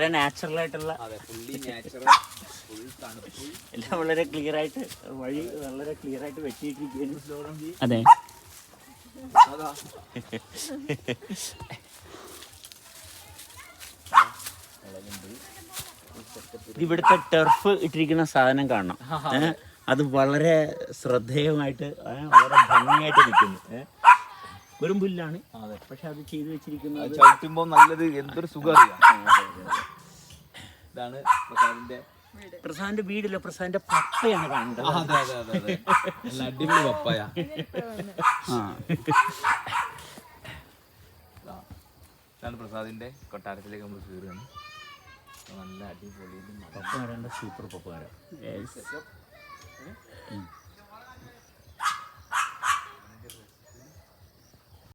വളരെ നാച്ചുറൽ ആയിട്ടുള്ള എല്ലാം വളരെ ക്ലിയർ ആയിട്ട് വഴി വളരെ ക്ലിയർ ആയിട്ട് വെട്ടിയിട്ടിരിക്കുകയാണ്. അതെ, ഇവിടുത്തെ ടെർഫ് ഇട്ടിരിക്കുന്ന സാധനം കാണണം. അത് വളരെ ശ്രദ്ധേയമായിട്ട് വളരെ ഭംഗിയായിട്ട് നിൽക്കുന്നു. വെറും പുല്ലാണ്, പക്ഷെ അത് ചെയ്തു വെച്ചിരിക്കുന്നത് ചവിട്ടുമ്പോ നല്ലത് എന്തൊരു സുഖം. ഇതാണ് പ്രസാദിന്റെ വീടില്ല, പ്രസാദിന്റെ പപ്പയാണ് കാണേണ്ടത്. അടിപൊളി പപ്പായ. ഇതാണ് പ്രസാദിന്റെ കൊട്ടാരത്തിലേക്ക് നമ്മൾ കയറുകയാണ്. നല്ല അടിപൊളി പപ്പ സൂപ്പർ പപ്പ.